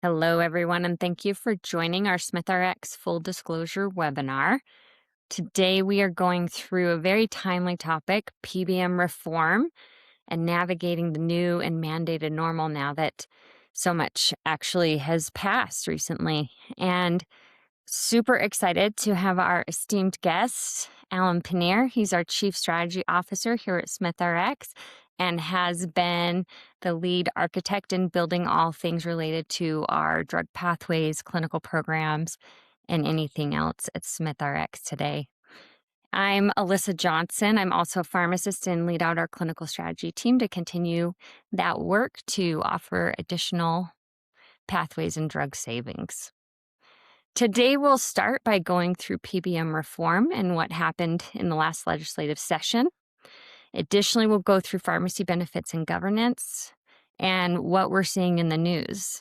Hello, everyone, and thank you for joining our SmithRx Full Disclosure webinar. Today, we are going through a very timely topic, PBM reform, and navigating the new and mandated normal now that so much actually has passed recently. And super excited to have our esteemed guest, Alan Pannier. He's our Chief Strategy Officer here at SmithRx and has been the lead architect in building all things related to our drug pathways, clinical programs, and anything else at SmithRx today. I'm Alyssa Johnson. I'm also a pharmacist and lead out our clinical strategy team to continue that work to offer additional pathways and drug savings. Today, we'll start by going through PBM reform and what happened in the last legislative session. Additionally, we'll go through pharmacy benefits and governance and what we're seeing in the news.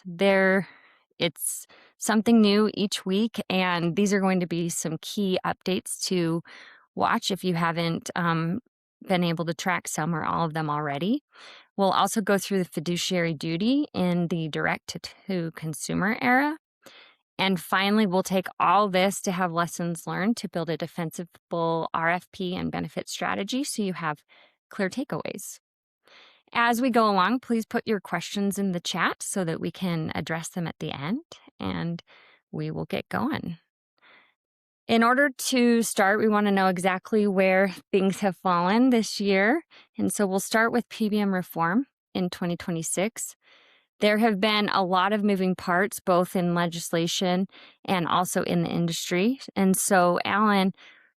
It's something new each week, and these are going to be some key updates to watch if you haven't been able to track some or all of them already. We'll also go through the fiduciary duty in the direct-to-consumer era. And finally, we'll take all this to have lessons learned to build a defensible RFP and benefit strategy so you have clear takeaways. As we go along, please put your questions in the chat so that we can address them at the end, and we will get going. In order to start, we want to know exactly where things have fallen this year. And so we'll start with PBM reform in 2026. There have been a lot of moving parts, both in legislation and also in the industry. And so, Alan,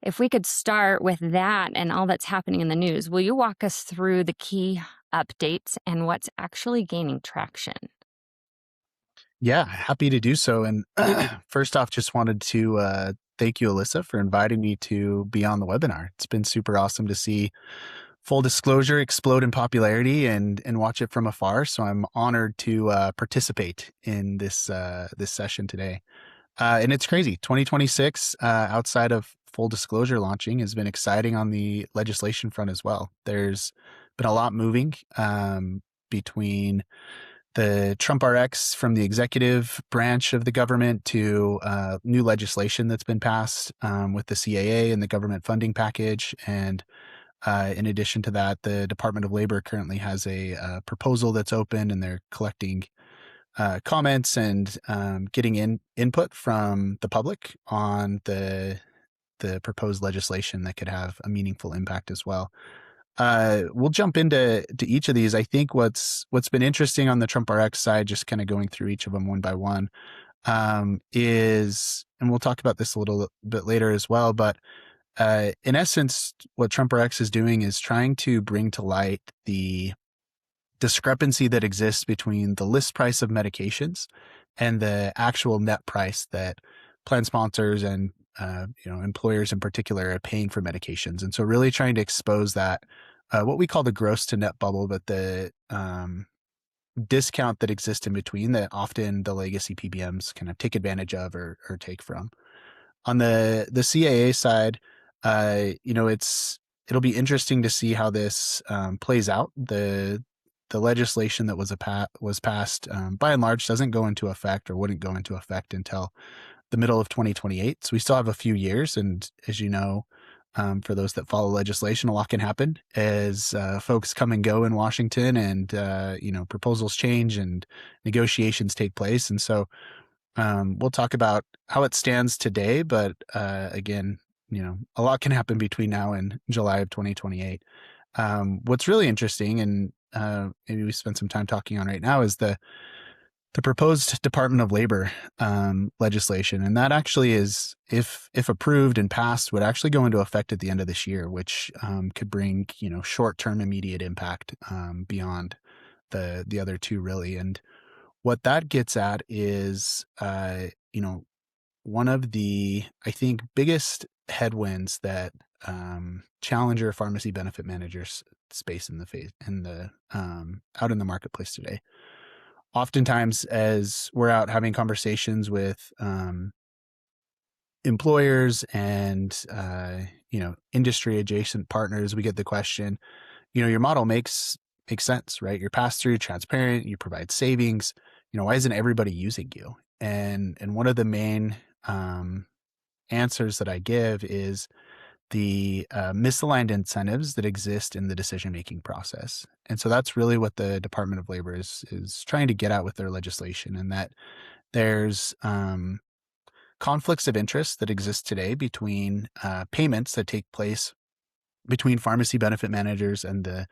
if we could start with that and all that's happening in the news, will you walk us through the key updates and what's actually gaining traction? Yeah, happy to do so. And first off, just wanted to thank you, Alyssa, for inviting me to be on the webinar. It's been super awesome to see full disclosure explode in popularity and watch it from afar. So I'm honored to participate in this session today. And it's crazy. 2026, outside of full disclosure launching, has been exciting on the legislation front as well. There's been a lot moving between the SmithRx from the executive branch of the government to new legislation that's been passed with the CAA and the government funding package. And in addition to that, the Department of Labor currently has a proposal that's open, and they're collecting comments and getting input from the public on the proposed legislation that could have a meaningful impact as well. We'll jump into each of these. I think what's been interesting on the SmithRx side, just kind of going through each of them one by one. is, and we'll talk about this a little bit later as well, but in essence, what SmithRx is doing is trying to bring to light the discrepancy that exists between the list price of medications and the actual net price that plan sponsors and employers in particular are paying for medications. And so really trying to expose that, what we call the gross to net bubble, but the discount that exists in between that often the legacy PBMs kind of take advantage of or take from. On the CAA side, it'll be interesting to see how this plays out. The legislation that was passed by and large doesn't go into effect or wouldn't go into effect until the middle of 2028. So we still have a few years, and as you know, for those that follow legislation, a lot can happen as folks come and go in Washington, and proposals change and negotiations take place. And so we'll talk about how it stands today, but again, a lot can happen between now and July of 2028. What's really interesting, and maybe we spend some time talking on right now, is the proposed Department of Labor legislation. And that actually is, if approved and passed, would actually go into effect at the end of this year, which could bring, short-term immediate impact beyond the other two, really. And what that gets at is, one of the, I think, biggest headwinds that challenger pharmacy benefit managers space out in the marketplace today. Oftentimes, as we're out having conversations with employers and industry adjacent partners, we get the question, your model makes sense, right? You're pass through, transparent, you provide savings. Why isn't everybody using you? And one of the main answers that I give is the misaligned incentives that exist in the decision-making process. And so that's really what the Department of Labor is trying to get at with their legislation, and that there's conflicts of interest that exist today between payments that take place between pharmacy benefit managers and the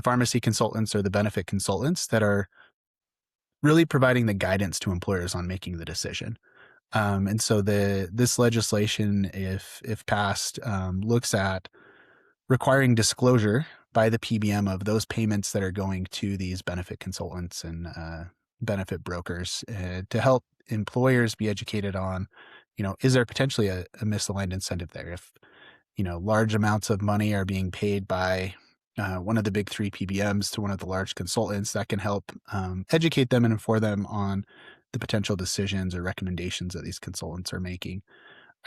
pharmacy consultants or the benefit consultants that are really providing the guidance to employers on making the decision. And so this legislation, if passed, looks at requiring disclosure by the PBM of those payments that are going to these benefit consultants and benefit brokers to help employers be educated on, is there potentially a misaligned incentive there? If, large amounts of money are being paid by one of the big three PBMs to one of the large consultants, that can help educate them and inform them on the potential decisions or recommendations that these consultants are making.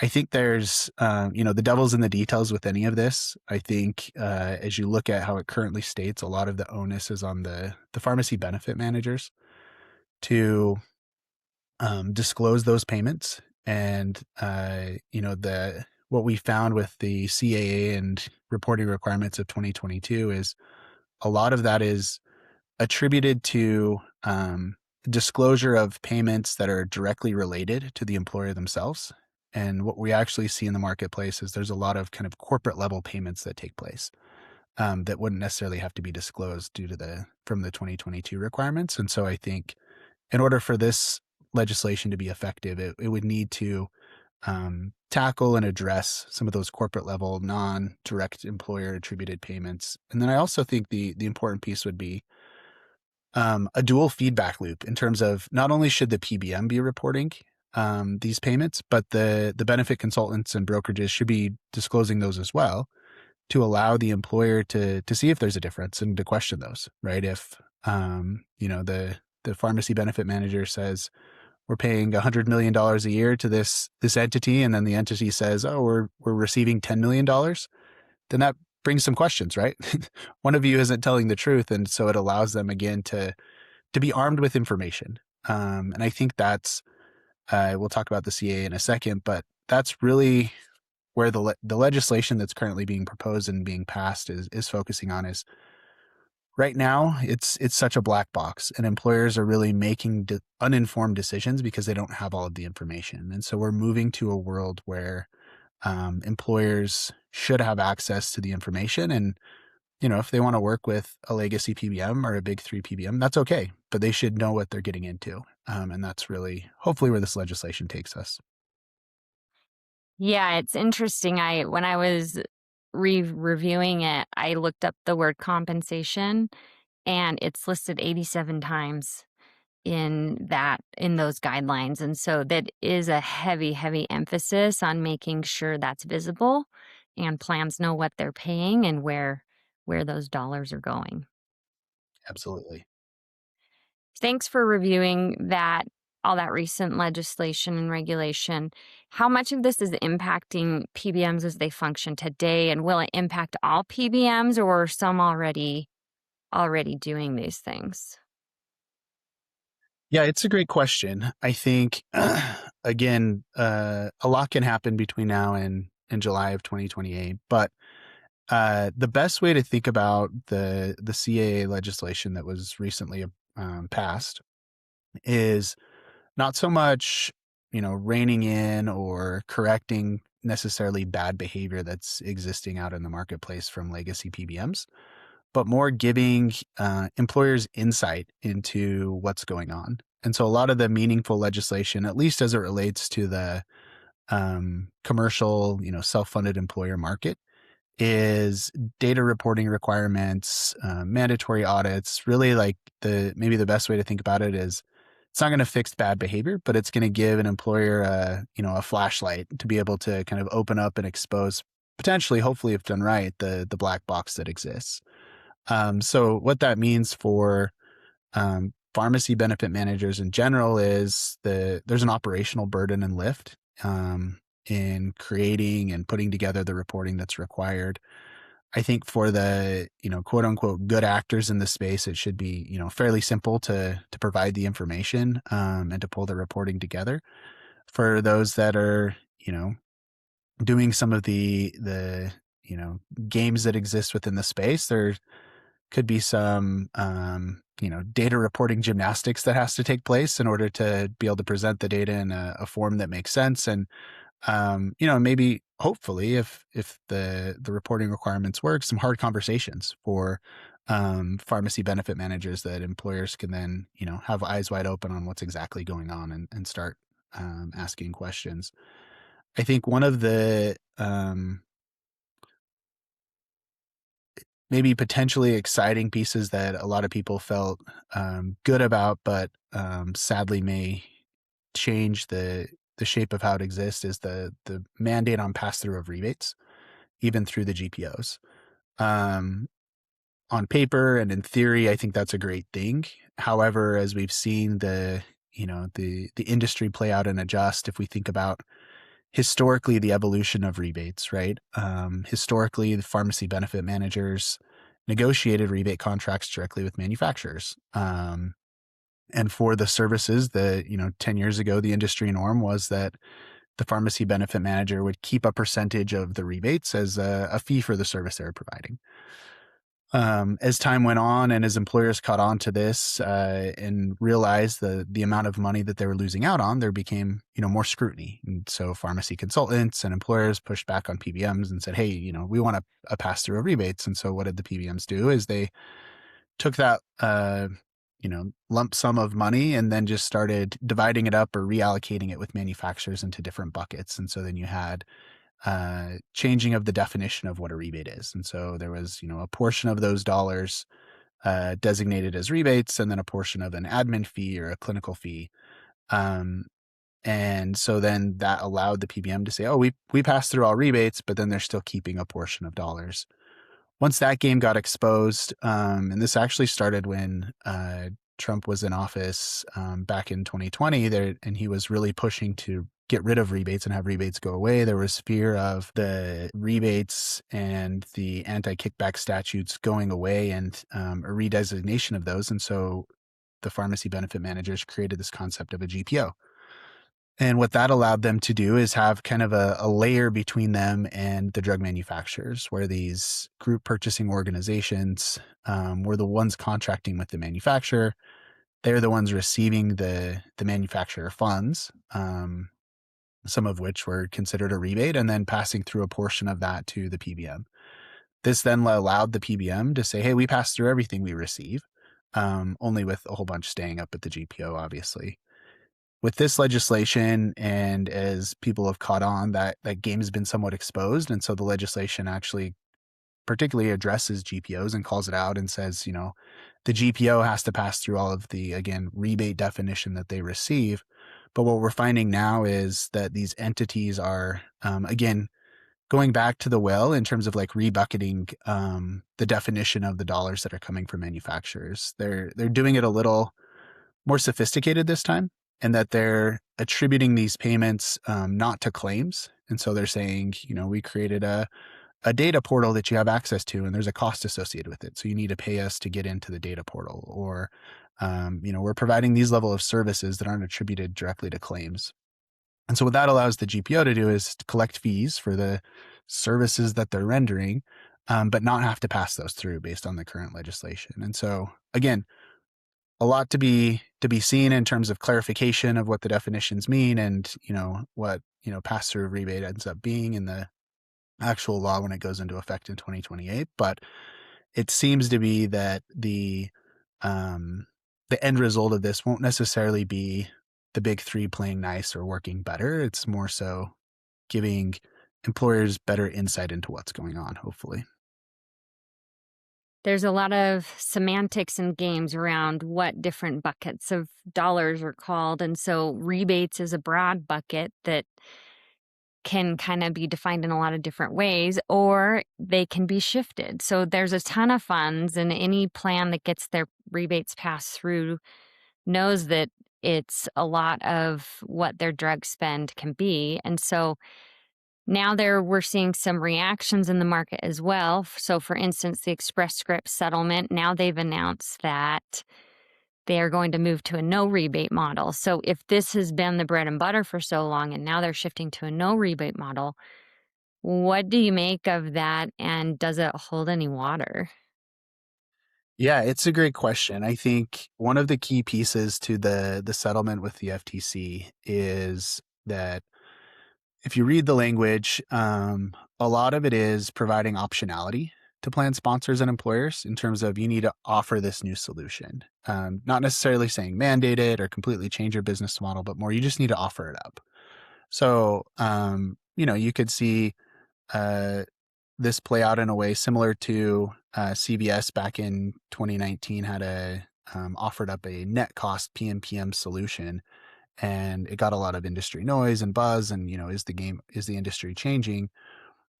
I think there's, the devil's in the details with any of this. I think as you look at how it currently states, a lot of the onus is on the pharmacy benefit managers to disclose those payments. And, what we found with the CAA and reporting requirements of 2022 is a lot of that is attributed to disclosure of payments that are directly related to the employer themselves. And what we actually see in the marketplace is there's a lot of kind of corporate level payments that take place that wouldn't necessarily have to be disclosed from the 2022 requirements. And so I think in order for this legislation to be effective, it would need to tackle and address some of those corporate level non-direct employer attributed payments. And then I also think the important piece would be a dual feedback loop in terms of not only should the PBM be reporting these payments, but the benefit consultants and brokerages should be disclosing those as well to allow the employer to see if there's a difference and to question those, right? If, the pharmacy benefit manager says, we're paying $100 million a year to this entity, and then the entity says, oh, we're receiving $10 million, then that brings some questions, right? One of you isn't telling the truth. And so it allows them again to be armed with information. And I think that's, we'll talk about the CA in a second, but that's really where the legislation that's currently being proposed and being passed is focusing on. Is right now it's such a black box, and employers are really making uninformed decisions because they don't have all of the information. And so we're moving to a world where employers should have access to the information. And, if they want to work with a legacy PBM or a big three PBM, that's okay, but they should know what they're getting into. And that's really hopefully where this legislation takes us. Yeah, it's interesting. When I was reviewing it, I looked up the word compensation and it's listed 87 times in those guidelines. And so that is a heavy emphasis on making sure that's visible and plans know what they're paying and where those dollars are going. Absolutely. Thanks for reviewing all that recent legislation and regulation. How much of this is impacting PBMs as they function today, and will it impact all PBMs or are some already doing these things? Yeah, it's a great question. I think, again, a lot can happen between now and July of 2028. But the best way to think about the CAA legislation that was recently passed is not so much, reining in or correcting necessarily bad behavior that's existing out in the marketplace from legacy PBMs, but more giving employers insight into what's going on. And so a lot of the meaningful legislation, at least as it relates to the commercial, self-funded employer market, is data reporting requirements, mandatory audits. Really, like maybe the best way to think about it is it's not going to fix bad behavior, but it's going to give an employer a flashlight to be able to kind of open up and expose potentially, hopefully, if done right, the black box that exists. So what that means for pharmacy benefit managers in general is there's an operational burden and lift in creating and putting together the reporting that's required. I think for the quote unquote good actors in the space, it should be fairly simple to provide the information and to pull the reporting together. For those that are doing some of the games that exist within the space, there could be some data reporting gymnastics that has to take place in order to be able to present the data in a form that makes sense. And maybe hopefully if the reporting requirements work, some hard conversations for pharmacy benefit managers that employers can then have eyes wide open on what's exactly going on and start asking questions. I think one of the maybe potentially exciting pieces that a lot of people felt good about, but sadly may change the shape of how it exists is the mandate on pass through of rebates, even through the GPOs. Um, on paper and in theory, I think that's a great thing. However, as we've seen the industry play out and adjust, if we think about historically the evolution of rebates, right? Historically, the pharmacy benefit managers negotiated rebate contracts directly with manufacturers. And for the services that, 10 years ago, the industry norm was that the pharmacy benefit manager would keep a percentage of the rebates as a fee for the service they were providing. As time went on and as employers caught on to this and realized the amount of money that they were losing out on, there became more scrutiny. And so pharmacy consultants and employers pushed back on PBMs and said, hey, we want a pass through of rebates. And so what did the PBMs do is they took that lump sum of money and then just started dividing it up or reallocating it with manufacturers into different buckets. And so then you had changing of the definition of what a rebate is. And so there was, a portion of those dollars designated as rebates and then a portion of an admin fee or a clinical fee. And so then that allowed the PBM to say, oh, we pass through all rebates, but then they're still keeping a portion of dollars. Once that game got exposed, and this actually started when Trump was in office back in 2020 there, and he was really pushing to get rid of rebates and have rebates go away. There was fear of the rebates and the anti-kickback statutes going away and a redesignation of those. And so the pharmacy benefit managers created this concept of a GPO. And what that allowed them to do is have kind of a layer between them and the drug manufacturers, where these group purchasing organizations were the ones contracting with the manufacturer. They're the ones receiving the manufacturer funds, some of which were considered a rebate, and then passing through a portion of that to the PBM. This then allowed the PBM to say, hey, we pass through everything we receive, only with a whole bunch staying up at the GPO, obviously. with this legislation, and as people have caught on, that game has been somewhat exposed. And so the legislation actually particularly addresses GPOs and calls it out and says, the GPO has to pass through all of the, again, rebate definition that they receive. But what we're finding now is that these entities are, again, going back to the well in terms of like rebucketing the definition of the dollars that are coming from manufacturers. They're doing it a little more sophisticated this time, and that they're attributing these payments not to claims. And so they're saying, we created a data portal that you have access to, and there's a cost associated with it. So you need to pay us to get into the data portal, or, we're providing these level of services that aren't attributed directly to claims. And so what that allows the GPO to do is to collect fees for the services that they're rendering, but not have to pass those through based on the current legislation. And so again, a lot to be seen in terms of clarification of what the definitions mean, and what pass-through rebate ends up being in the actual law when it goes into effect in 2028. But it seems to be that the end result of this won't necessarily be the big three playing nice or working better. It's more so giving employers better insight into what's going on, hopefully. There's a lot of semantics and games around what different buckets of dollars are called. And so rebates is a broad bucket that can kind of be defined in a lot of different ways, or they can be shifted. So there's a ton of funds, and any plan that gets their rebates passed through knows that it's a lot of what their drug spend can be. And so now we're seeing some reactions in the market as well. So for instance, the Express Scripts settlement, now they've announced that they are going to move to a no rebate model. So if this has been the bread and butter for so long and now they're shifting to a no rebate model, what do you make of that, and does it hold any water? Yeah, it's a great question. I think one of the key pieces to the settlement with the FTC is that if you read the language, a lot of it is providing optionality to plan sponsors and employers in terms of you need to offer this new solution. Not necessarily saying mandate it or completely change your business model, but more you just need to offer it up. So, you could see this play out in a way similar to CVS back in 2019 had offered up a net cost PMPM solution, and it got a lot of industry noise and buzz. And is the industry changing?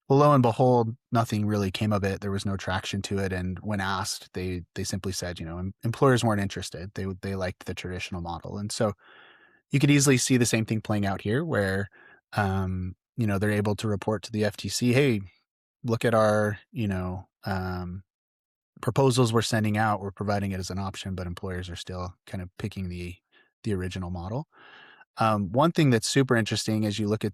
Well, lo and behold, nothing really came of it. There was no traction to it. And when asked, they simply said, employers weren't interested. They liked the traditional model. And so you could easily see the same thing playing out here, where they're able to report to the FTC, hey, look at our proposals we're sending out. We're providing it as an option, but employers are still kind of picking the original model. One thing that's super interesting as you look at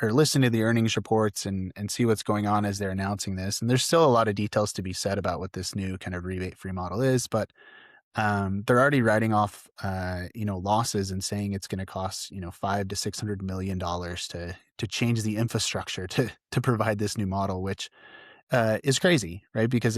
or listen to the earnings reports and see what's going on as they're announcing this. And there's still a lot of details to be said about what this new kind of rebate-free model is, but they're already writing off, losses and saying it's going to cost, $500 to $600 million to change the infrastructure to provide this new model, which is crazy, right? Because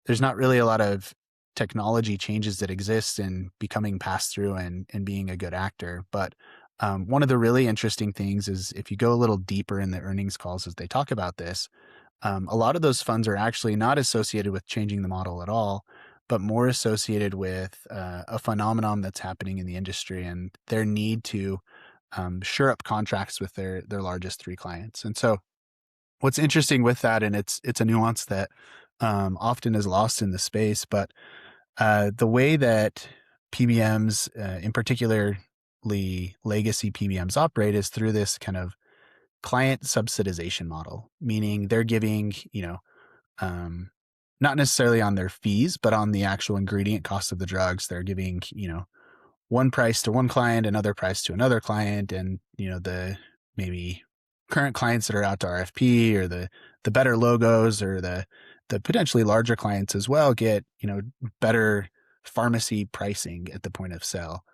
there's not really a lot of technology changes that exist in becoming passed through and being a good actor. But one of the really interesting things is if you go a little deeper in the earnings calls as they talk about this, a lot of those funds are actually not associated with changing the model at all, but more associated with a phenomenon that's happening in the industry and their need to shore up contracts with their largest three clients. And so what's interesting with that, and it's a nuance that often is lost in the space, but the way that PBMs, in particularly legacy PBMs, operate is through this kind of client subsidization model, meaning they're giving, not necessarily on their fees, but on the actual ingredient cost of the drugs. They're giving, one price to one client, another price to another client, and, the maybe current clients that are out to RFP or the better logos or the potentially larger clients as well get, better pharmacy pricing at the point of sale.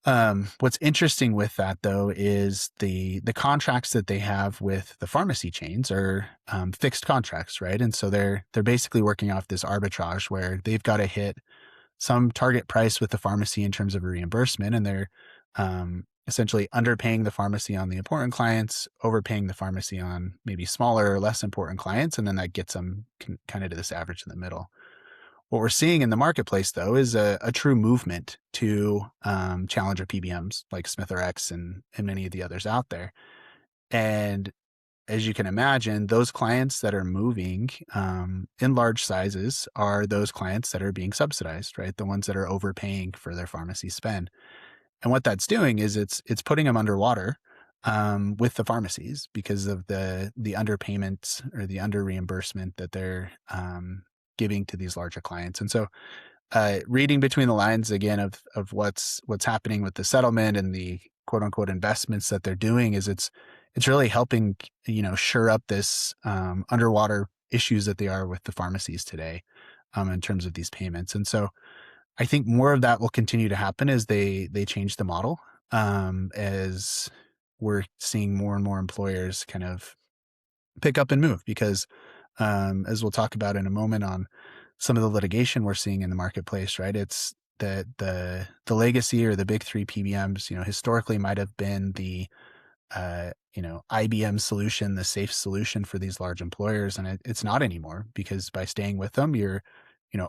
What's interesting with that though is the contracts that they have with the pharmacy chains are fixed contracts, right? And so they're basically working off this arbitrage where they've got to hit some target price with the pharmacy in terms of a reimbursement, and they're essentially underpaying the pharmacy on the important clients, overpaying the pharmacy on maybe smaller or less important clients, and then that gets them kind of to this average in the middle. What we're seeing in the marketplace, though, is a true movement to challenger PBMs like SmithRx and many of the others out there. And as you can imagine, those clients that are moving in large sizes are those clients that are being subsidized, right? The ones that are overpaying for their pharmacy spend. And what that's doing is it's putting them underwater with the pharmacies because of the underpayments or the under reimbursement that they're giving to these larger clients. And so, reading between the lines again of what's happening with the settlement and the quote unquote investments that they're doing is it's really helping shore up this underwater issues that they are with the pharmacies today in terms of these payments. And so I think more of that will continue to happen as they change the model, as we're seeing more and more employers kind of pick up and move because, as we'll talk about in a moment on some of the litigation we're seeing in the marketplace, right? It's that the legacy or the big three PBMs, historically might have been the IBM solution, the safe solution for these large employers. And it's not anymore because by staying with them, you're,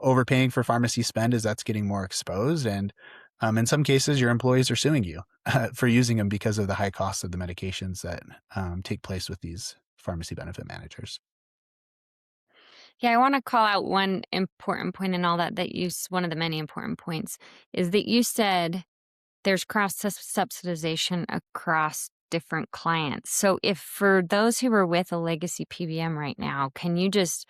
overpaying for pharmacy spend as that's getting more exposed. And in some cases, your employees are suing you for using them because of the high cost of the medications that take place with these pharmacy benefit managers. Yeah, I want to call out one important point in all that one of the many important points is that you said there's cross subsidization across different clients. So, if for those who are with a legacy PBM right now, can you just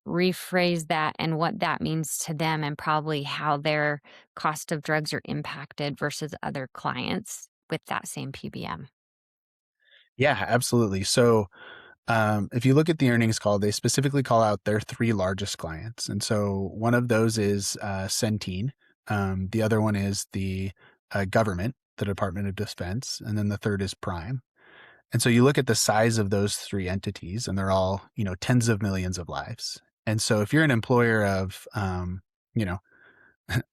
rephrase that and what that means to them and probably how their cost of drugs are impacted versus other clients with that same PBM? Yeah, absolutely. So, if you look at the earnings call, they specifically call out their three largest clients. And so one of those is Centene. The other one is the government, the Department of Defense. And then the third is Prime. And so you look at the size of those three entities, and they're all, tens of millions of lives. And so if you're an employer of, you know,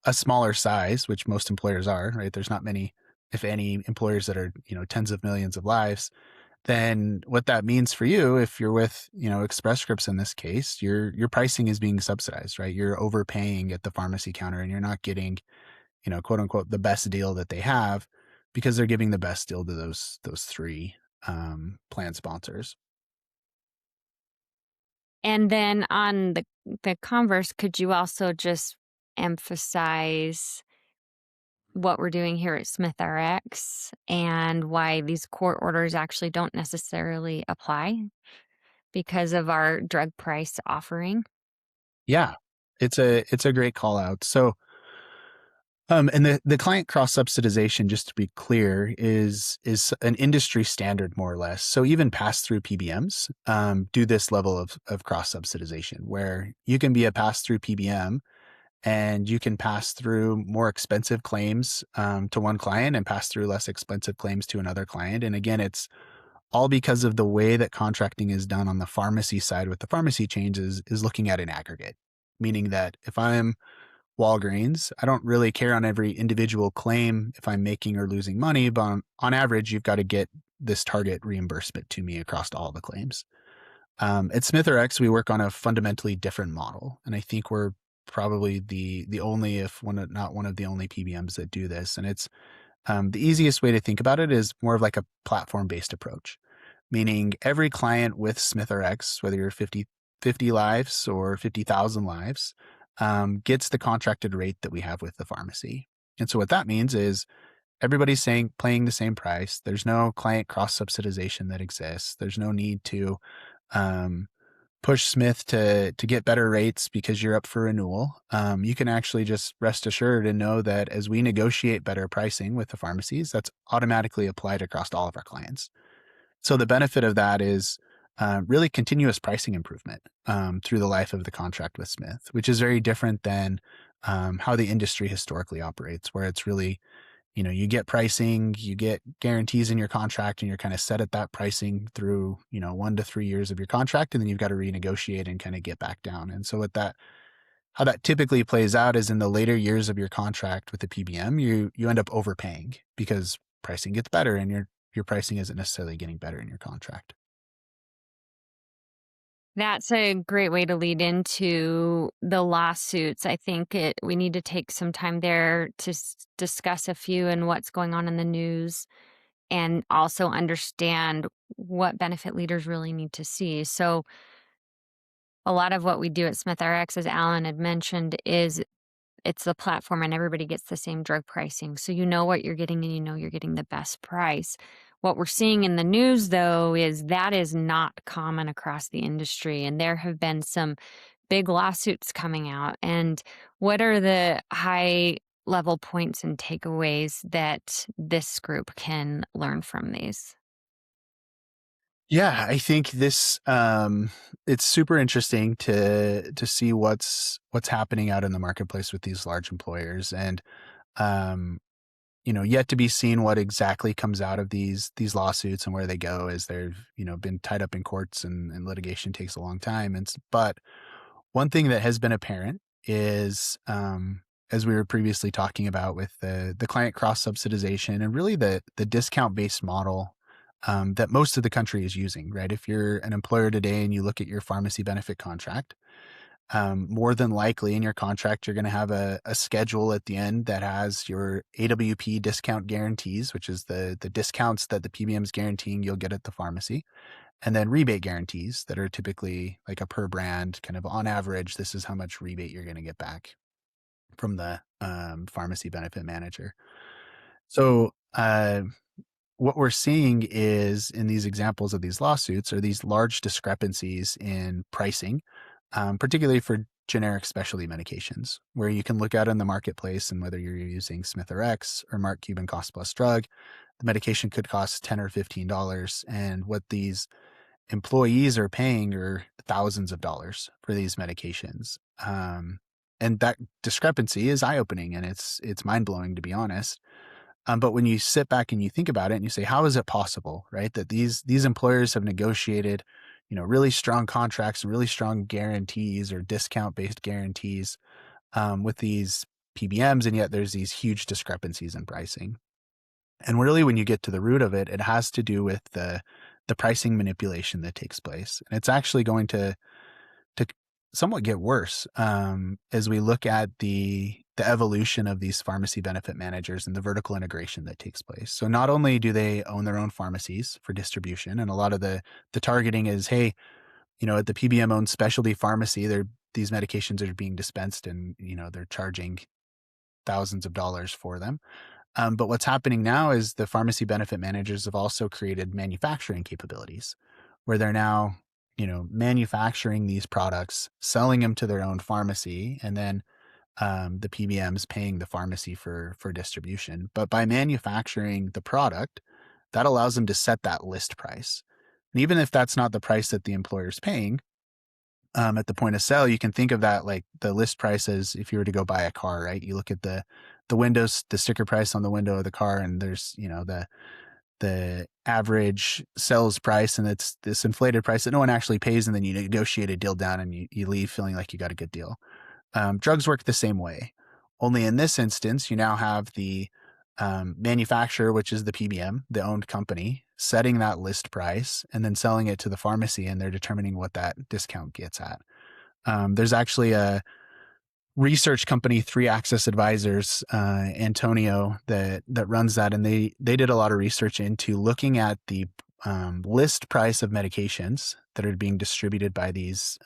a smaller size, which most employers are, right? There's not many, if any, employers that are, tens of millions of lives. Then what that means for you, if you're with, Express Scripts in this case, your pricing is being subsidized, right? You're overpaying at the pharmacy counter and you're not getting, quote unquote, the best deal that they have because they're giving the best deal to those three plan sponsors. And then on the converse, could you also just emphasize what we're doing here at SmithRx and why these court orders actually don't necessarily apply because of our drug price offering? Yeah, it's a great call out. So, and the client cross subsidization, just to be clear, is an industry standard more or less. So even pass through PBMs do this level of cross subsidization, where you can be a pass through PBM and you can pass through more expensive claims to one client and pass through less expensive claims to another client. And again, it's all because of the way that contracting is done on the pharmacy side with the pharmacy chains is looking at an aggregate, meaning that if I'm Walgreens, I don't really care on every individual claim if I'm making or losing money, but on average, you've got to get this target reimbursement to me across all the claims. At SmithRx, we work on a fundamentally different model, and I think we're probably the only, if not one of the only PBMs that do this. And it's the easiest way to think about it is more of like a platform-based approach, meaning every client with SmithRx, whether you're 50 lives or 50,000 lives, gets the contracted rate that we have with the pharmacy. And so what that means is everybody's paying the same price. There's no client cross subsidization that exists. There's no need to push Smith to get better rates because you're up for renewal. You can actually just rest assured and know that as we negotiate better pricing with the pharmacies, that's automatically applied across all of our clients. So the benefit of that is really continuous pricing improvement through the life of the contract with Smith, which is very different than how the industry historically operates, where it's really, you get pricing, you get guarantees in your contract, and you're kind of set at that pricing through, 1 to 3 years of your contract, and then you've got to renegotiate and kind of get back down. And so what that how that typically plays out is in the later years of your contract with the PBM, you end up overpaying because pricing gets better and your pricing isn't necessarily getting better in your contract. That's a great way to lead into the lawsuits. I think we need to take some time there to discuss a few and what's going on in the news and also understand what benefit leaders really need to see. So, a lot of what we do at SmithRx, as Alan had mentioned, is it's the platform and everybody gets the same drug pricing. So you know what you're getting and you know you're getting the best price. What we're seeing in the news, though, is that is not common across the industry. And there have been some big lawsuits coming out. And what are the high level points and takeaways that this group can learn from these? Yeah, I think this it's super interesting to see what's happening out in the marketplace with these large employers, and um, yet to be seen what exactly comes out of these lawsuits and where they go, as they've been tied up in courts, and litigation takes a long time. But one thing that has been apparent is, as we were previously talking about with the client cross subsidization and really the discount based model that most of the country is using, right? If you're an employer today and you look at your pharmacy benefit contract, more than likely in your contract, you're going to have a schedule at the end that has your AWP discount guarantees, which is the discounts that the PBM's guaranteeing you'll get at the pharmacy, and then rebate guarantees that are typically like a per brand kind of on average. This is how much rebate you're going to get back from the pharmacy benefit manager. So, what we're seeing is in these examples of these lawsuits are these large discrepancies in pricing, particularly for generic specialty medications, where you can look out in the marketplace and whether you're using SmithRx or Mark Cuban Cost Plus Drug, the medication could cost $10 or $15, and what these employees are paying are thousands of dollars for these medications. And that discrepancy is eye-opening, and it's mind-blowing, to be honest. But when you sit back and you think about it and you say, how is it possible, right, that these employers have negotiated, really strong contracts and really strong guarantees or discount-based guarantees with these PBMs, and yet there's these huge discrepancies in pricing. And really, when you get to the root of it, it has to do with the pricing manipulation that takes place, and it's actually going to somewhat get worse as we look at the evolution of these pharmacy benefit managers and the vertical integration that takes place. So not only do they own their own pharmacies for distribution, and a lot of the targeting is, hey, at the PBM owned specialty pharmacy, these medications are being dispensed, and they're charging thousands of dollars for them. But what's happening now is the pharmacy benefit managers have also created manufacturing capabilities where they're now, manufacturing these products, selling them to their own pharmacy, and then the PBMs paying the pharmacy for distribution. But by manufacturing the product, that allows them to set that list price. And even if that's not the price that the employer's paying, at the point of sale, you can think of that like the list price as if you were to go buy a car, right? You look at the windows, the sticker price on the window of the car, and there's, the average sales price, and it's this inflated price that no one actually pays, and then you negotiate a deal down and you leave feeling like you got a good deal. Drugs work the same way, only in this instance, you now have the manufacturer, which is the PBM, the owned company, setting that list price and then selling it to the pharmacy, and they're determining what that discount gets at. There's actually a research company, 3-Axis Advisors, Antonio, that runs that, and they did a lot of research into looking at the list price of medications that are being distributed by these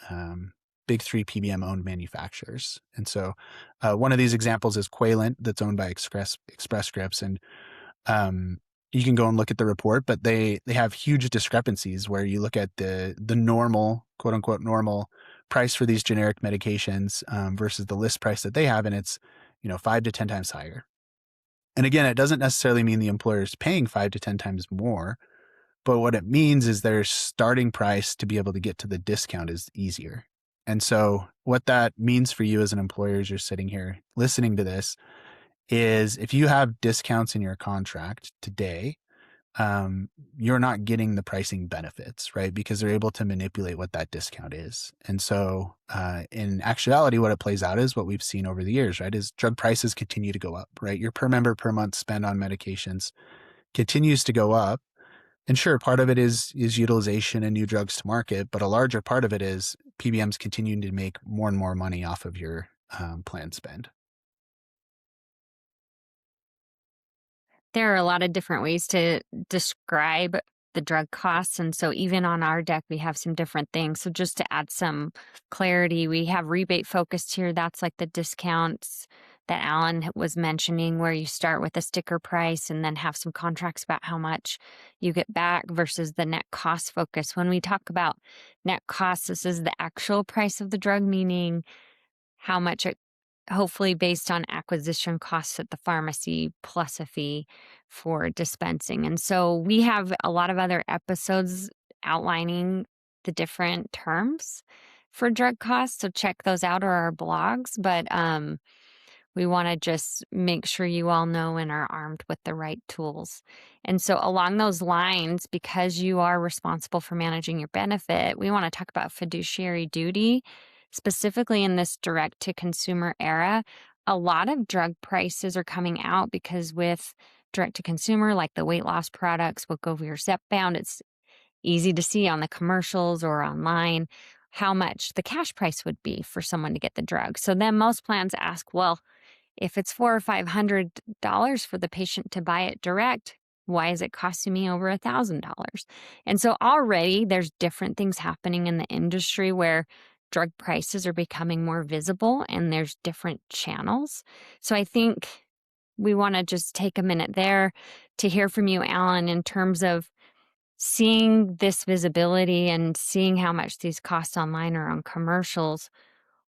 big 3 PBM owned manufacturers. And so one of these examples is Quailent, that's owned by Express Scripts, and you can go and look at the report, but they have huge discrepancies where you look at the normal, quote unquote normal price for these generic medications versus the list price that they have, and it's 5 to 10 times higher. And again, it doesn't necessarily mean the employer is paying 5 to 10 times more, but what it means is their starting price to be able to get to the discount is easier. And so what that means for you as an employer, as you're sitting here listening to this, is if you have discounts in your contract today, you're not getting the pricing benefits, right? Because they're able to manipulate what that discount is. And so, in actuality, what it plays out is what we've seen over the years, right? Is drug prices continue to go up, right? Your per member per month spend on medications continues to go up. And sure, part of it is utilization and new drugs to market, but a larger part of it is PBMs continuing to make more and more money off of your plan spend. There are a lot of different ways to describe the drug costs, and so even on our deck, we have some different things. So just to add some clarity, we have rebate focused here. That's like the discounts that Alan was mentioning, where you start with a sticker price and then have some contracts about how much you get back versus the net cost focus. When we talk about net cost, this is the actual price of the drug, meaning how much it hopefully based on acquisition costs at the pharmacy plus a fee for dispensing. And so we have a lot of other episodes outlining the different terms for drug costs. So check those out or our blogs. But we want to just make sure you all know and are armed with the right tools. And so, along those lines, because you are responsible for managing your benefit, we want to talk about fiduciary duty, specifically in this direct to consumer era. A lot of drug prices are coming out because with direct to consumer, like the weight loss products, Wegovy or Zepbound, it's easy to see on the commercials or online how much the cash price would be for someone to get the drug. So then most plans ask, well, if it's $400 or $500 for the patient to buy it direct, why is it costing me over $1,000? And so already there's different things happening in the industry where drug prices are becoming more visible and there's different channels. So I think we want to just take a minute there to hear from you, Alan, in terms of seeing this visibility and seeing how much these cost online or on commercials.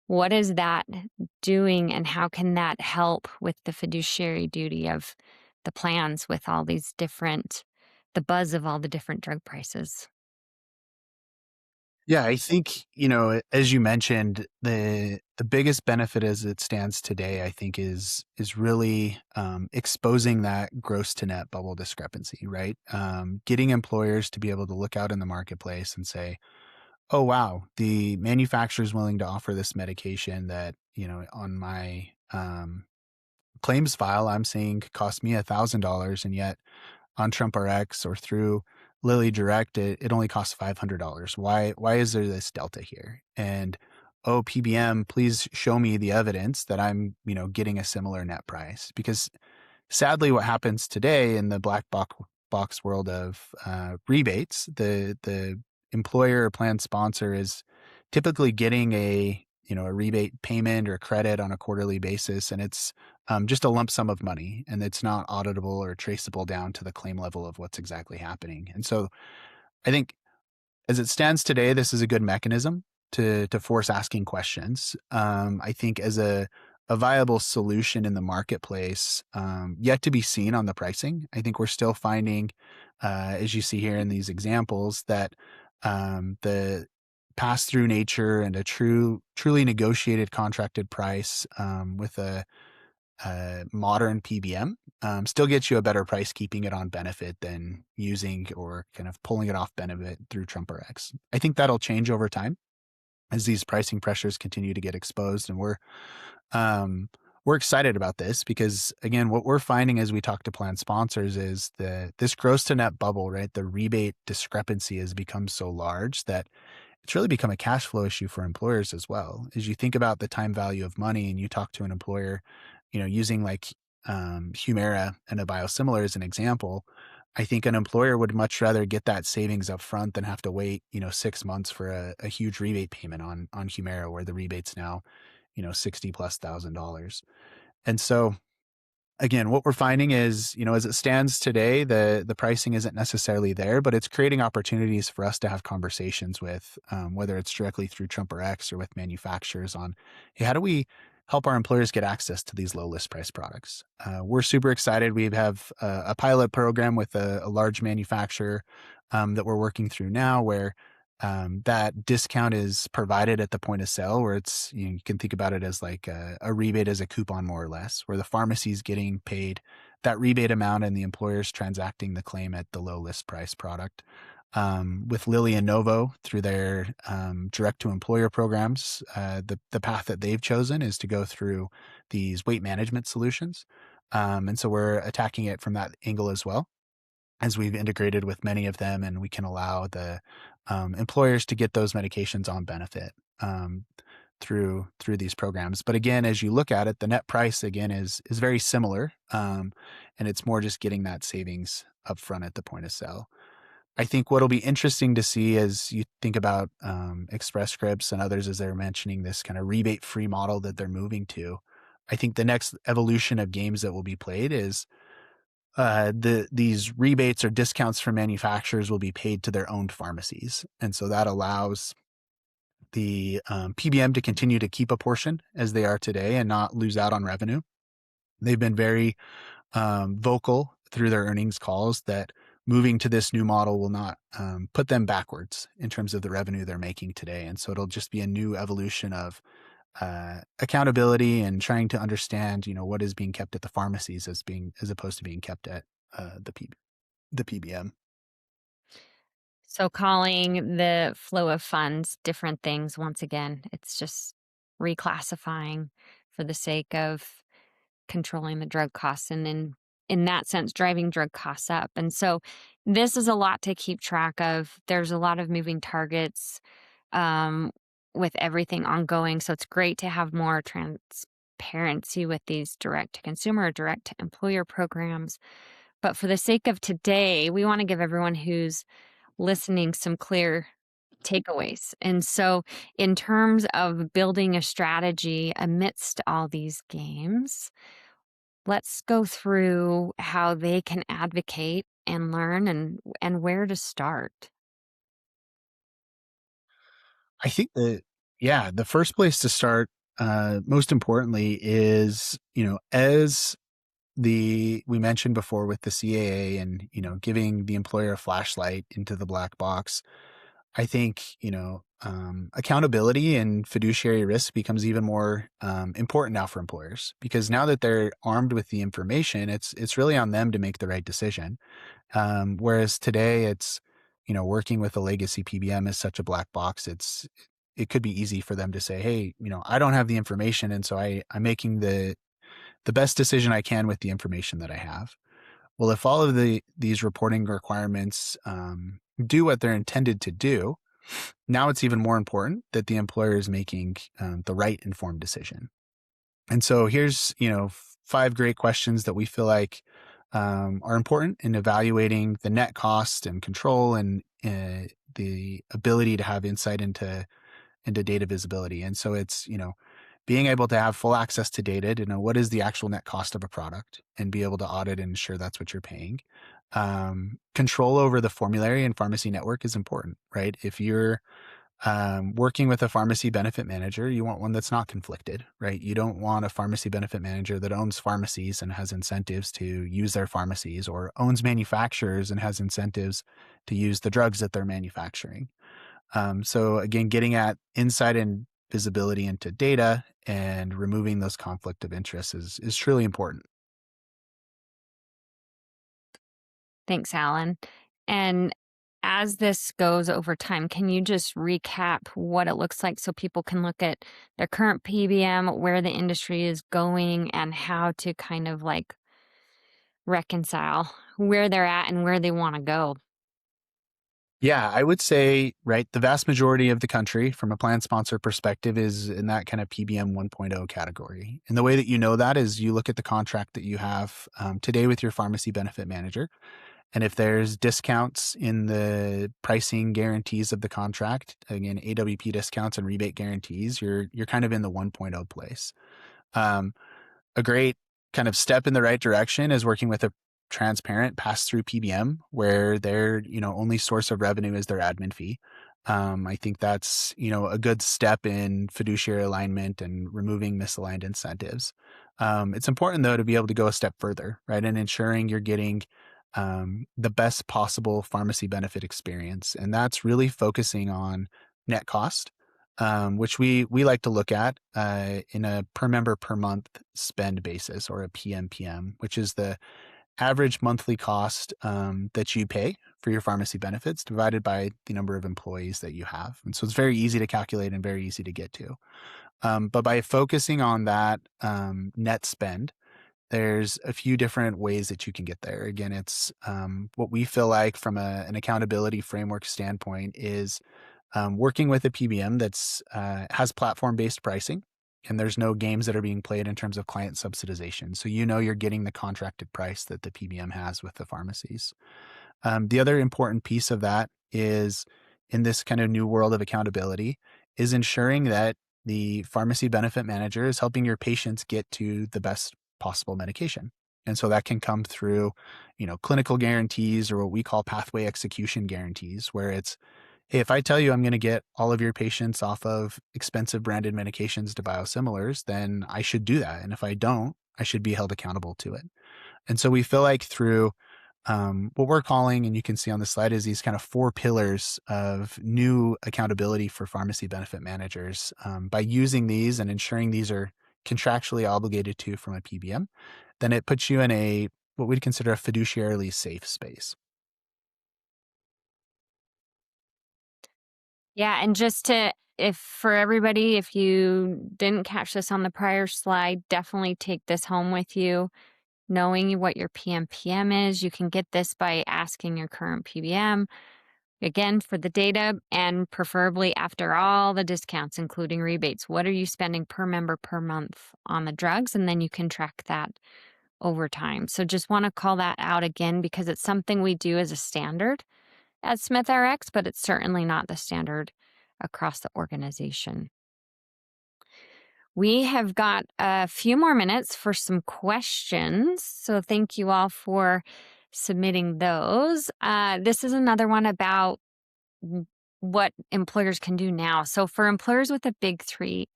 What is that doing and how can that help with the fiduciary duty of the plans with all these different the buzz of all the different drug prices? Yeah, I think, as you mentioned, the biggest benefit as it stands today, I think is really exposing that gross to net bubble discrepancy, right? Getting employers to be able to look out in the marketplace and say, "Oh wow, the manufacturer is willing to offer this medication that on my claims file I'm seeing could cost me $1,000, and yet on TrumpRx or through Lilly Direct, it only costs $500. Why is there this delta here? And oh, PBM, please show me the evidence that I'm, getting a similar net price. Because sadly, what happens today in the black box world of rebates, the employer or plan sponsor is typically getting a rebate payment or credit on a quarterly basis, and it's just a lump sum of money, and it's not auditable or traceable down to the claim level of what's exactly happening. And so I think as it stands today, this is a good mechanism to force asking questions. I think as a viable solution in the marketplace, yet to be seen on the pricing. I think we're still finding, as you see here in these examples, that the pass-through nature and a truly negotiated contracted price with a modern PBM still gets you a better price keeping it on benefit than using or kind of pulling it off benefit through TrumpRx. I think that'll change over time as these pricing pressures continue to get exposed, and we're excited about this because, again, what we're finding as we talk to plan sponsors is this gross to net bubble, right? The rebate discrepancy has become so large that it's really become a cash flow issue for employers as well. As you think about the time value of money and you talk to an employer, using like Humira and a biosimilar as an example, I think an employer would much rather get that savings up front than have to wait, 6 months for a huge rebate payment on Humira, where the rebate's now, 60 plus $1,000. And so again, what we're finding is, as it stands today, the pricing isn't necessarily there, but it's creating opportunities for us to have conversations with, whether it's directly through TrumpRx or with manufacturers on, hey, how do we help our employers get access to these low list price products? We're super excited. We have a pilot program with a large manufacturer that we're working through now, where that discount is provided at the point of sale, where it's, you can think about it as like a rebate as a coupon, more or less, where the pharmacy is getting paid that rebate amount and the employer's transacting the claim at the low list price product. With Lilly and Novo through their direct to employer programs, the path that they've chosen is to go through these weight management solutions. And so we're attacking it from that angle as well, as we've integrated with many of them, and we can allow the employers to get those medications on benefit through these programs. But again, as you look at it, the net price again is very similar, and it's more just getting that savings upfront at the point of sale. I think what'll be interesting to see as you think about Express Scripts and others as they're mentioning this kind of rebate-free model that they're moving to. I think the next evolution of games that will be played is these rebates or discounts from manufacturers will be paid to their owned pharmacies, and so that allows the PBM to continue to keep a portion as they are today and not lose out on revenue. They've been very vocal through their earnings calls that moving to this new model will not put them backwards in terms of the revenue they're making today. And so it'll just be a new evolution of accountability and trying to understand, what is being kept at the pharmacies as opposed to being kept at the PBM. So calling the flow of funds different things, once again, it's just reclassifying for the sake of controlling the drug costs and then in that sense driving drug costs up. And so this is a lot to keep track of. There's a lot of moving targets um, with everything ongoing. So it's great to have more transparency with these direct to consumer, direct to employer programs. But for the sake of today, we want to give everyone who's listening some clear takeaways. And so, in terms of building a strategy amidst all these games, let's go through how they can advocate and learn and where to start. I think the first place to start, most importantly, is, as we mentioned before with the CAA and, giving the employer a flashlight into the black box. I think, accountability and fiduciary risk becomes even more important now for employers, because now that they're armed with the information, it's really on them to make the right decision. Whereas today it's, working with a legacy PBM is such a black box. It could be easy for them to say, hey, I don't have the information. And so I'm making the best decision I can with the information that I have. Well, if all of these reporting requirements do what they're intended to do, now it's even more important that the employer is making the right informed decision. And so here's 5 great questions that we feel like are important in evaluating the net cost and control and the ability to have insight into data visibility. And so it's being able to have full access to data to know what is the actual net cost of a product and be able to audit and ensure that's what you're paying. Control over the formulary and pharmacy network is important, right? If you're working with a pharmacy benefit manager, you want one that's not conflicted, right? You don't want a pharmacy benefit manager that owns pharmacies and has incentives to use their pharmacies, or owns manufacturers and has incentives to use the drugs that they're manufacturing. So again, getting at insight and visibility into data and removing those conflict of interest is truly important. Thanks, Alan. And as this goes over time, can you just recap what it looks like so people can look at their current PBM, where the industry is going, and how to kind of like reconcile where they're at and where they want to go? Yeah, I would say, right, the vast majority of the country from a plan sponsor perspective is in that kind of PBM 1.0 category. And the way that you know that is you look at the contract that you have today with your pharmacy benefit manager. And if there's discounts in the pricing guarantees of the contract, again, AWP discounts and rebate guarantees, you're kind of in the 1.0 place. A great kind of step in the right direction is working with a transparent pass-through PBM where their only source of revenue is their admin fee. I think that's a good step in fiduciary alignment and removing misaligned incentives. It's important though to be able to go a step further, right, and ensuring you're getting the best possible pharmacy benefit experience, and that's really focusing on net cost, which we like to look at in a per member per month spend basis, or a PMPM, which is the average monthly cost that you pay for your pharmacy benefits divided by the number of employees that you have. And so it's very easy to calculate and very easy to get to. But by focusing on that net spend, there's a few different ways that you can get there. Again, it's what we feel like from an accountability framework standpoint is working with a PBM that's has platform-based pricing, and there's no games that are being played in terms of client subsidization. So you know you're getting the contracted price that the PBM has with the pharmacies. The other important piece of that is in this kind of new world of accountability is ensuring that the pharmacy benefit manager is helping your patients get to the best possible medication. And so that can come through, clinical guarantees or what we call pathway execution guarantees, where it's, hey, if I tell you I'm going to get all of your patients off of expensive branded medications to biosimilars, then I should do that. And if I don't, I should be held accountable to it. And so we feel like through what we're calling, and you can see on the slide, is these kind of 4 pillars of new accountability for pharmacy benefit managers. By using these and ensuring these are contractually obligated to from a PBM, then it puts you in what we'd consider a fiduciarily safe space. Yeah, and just to if for everybody, if you didn't catch this on the prior slide, definitely take this home with you. Knowing what your PMPM is, you can get this by asking your current PBM, again, for the data and preferably after all the discounts, including rebates. What are you spending per member per month on the drugs? And then you can track that over time. So just want to call that out again because it's something we do as a standard at SmithRx, but it's certainly not the standard across the organization. We have got a few more minutes for some questions. So thank you all for submitting those. This is another one about what employers can do now. So for employers with a big 3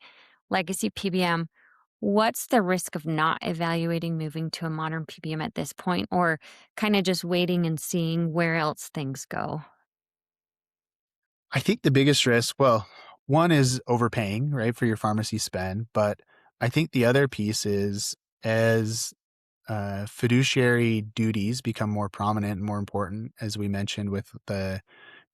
legacy PBM, what's the risk of not evaluating moving to a modern PBM at this point, or kind of just waiting and seeing where else things go? I think the biggest risk, well, one is overpaying, right, for your pharmacy spend. But I think the other piece is as fiduciary duties become more prominent and more important, as we mentioned with the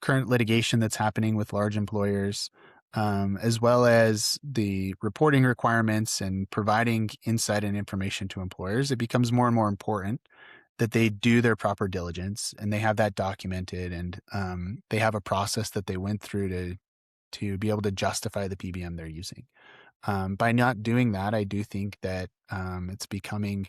current litigation that's happening with large employers, as well as the reporting requirements and providing insight and information to employers, it becomes more and more important that they do their proper diligence and they have that documented, and they have a process that they went through to be able to justify the PBM they're using. By not doing that, I do think that it's becoming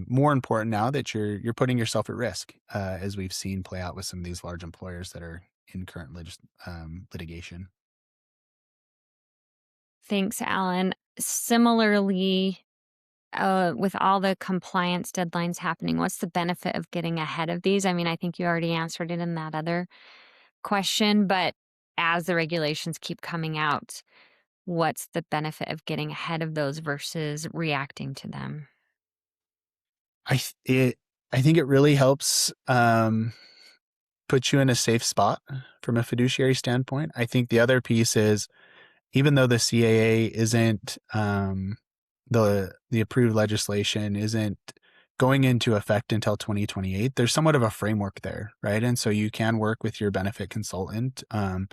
more important now that you're putting yourself at risk, as we've seen play out with some of these large employers that are in current litigation. Thanks, Alan. Similarly, with all the compliance deadlines happening, what's the benefit of getting ahead of these? I mean, I think you already answered it in that other question, but as the regulations keep coming out, what's the benefit of getting ahead of those versus reacting to them? I th- it I think it really helps put you in a safe spot from a fiduciary standpoint. I think the other piece is, even though the CAA isn't the approved legislation isn't going into effect until 2028, there's somewhat of a framework there, right? And so you can work with your benefit consultant or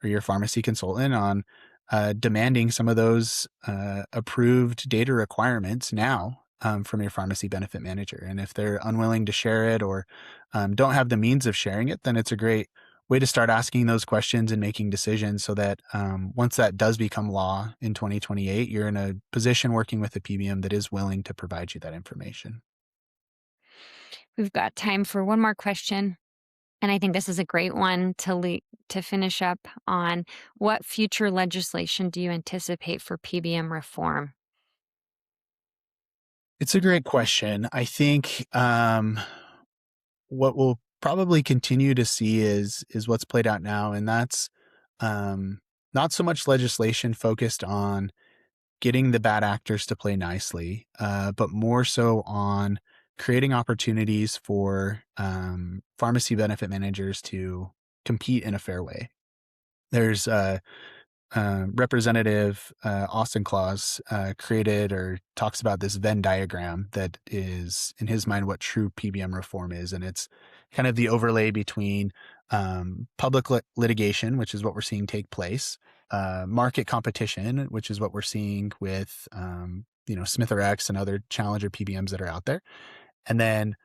your pharmacy consultant on demanding some of those approved data requirements now from your pharmacy benefit manager. And if they're unwilling to share it or don't have the means of sharing it, then it's a great way to start asking those questions and making decisions so that once that does become law in 2028, you're in a position working with a PBM that is willing to provide you that information. We've got time for one more question. And I think this is a great one to finish up on. What future legislation do you anticipate for PBM reform? It's a great question. I think what we'll probably continue to see is what's played out now, and that's not so much legislation focused on getting the bad actors to play nicely, but more so on creating opportunities for pharmacy benefit managers to compete in a fair way. There's Representative Austin Claus created or talks about this Venn diagram that is, in his mind, what true PBM reform is. And it's kind of the overlay between public litigation, which is what we're seeing take place, market competition, which is what we're seeing with SmithRx and other challenger PBMs that are out there, and then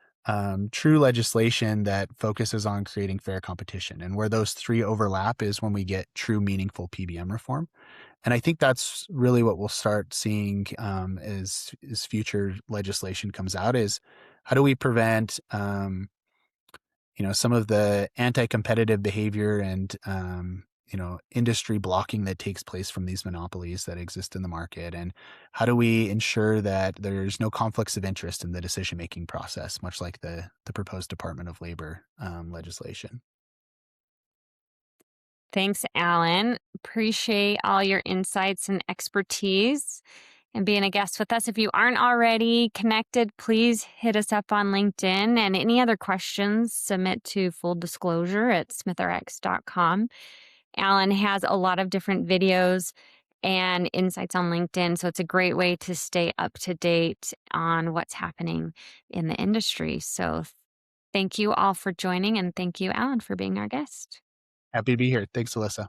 true legislation that focuses on creating fair competition. And where those three overlap is when we get true, meaningful PBM reform. And I think that's really what we'll start seeing as future legislation comes out is how do we prevent some of the anti-competitive behavior and industry blocking that takes place from these monopolies that exist in the market, and how do we ensure that there's no conflicts of interest in the decision-making process, much like the proposed Department of Labor legislation. Thanks, Alan. Appreciate all your insights and expertise and being a guest with us. If you aren't already connected, please hit us up on LinkedIn, and any other questions, submit to fulldisclosure@SmithRx.com. Alan has a lot of different videos and insights on LinkedIn, so it's a great way to stay up to date on what's happening in the industry. So thank you all for joining, and thank you, Alan, for being our guest. Happy to be here. Thanks, Alyssa.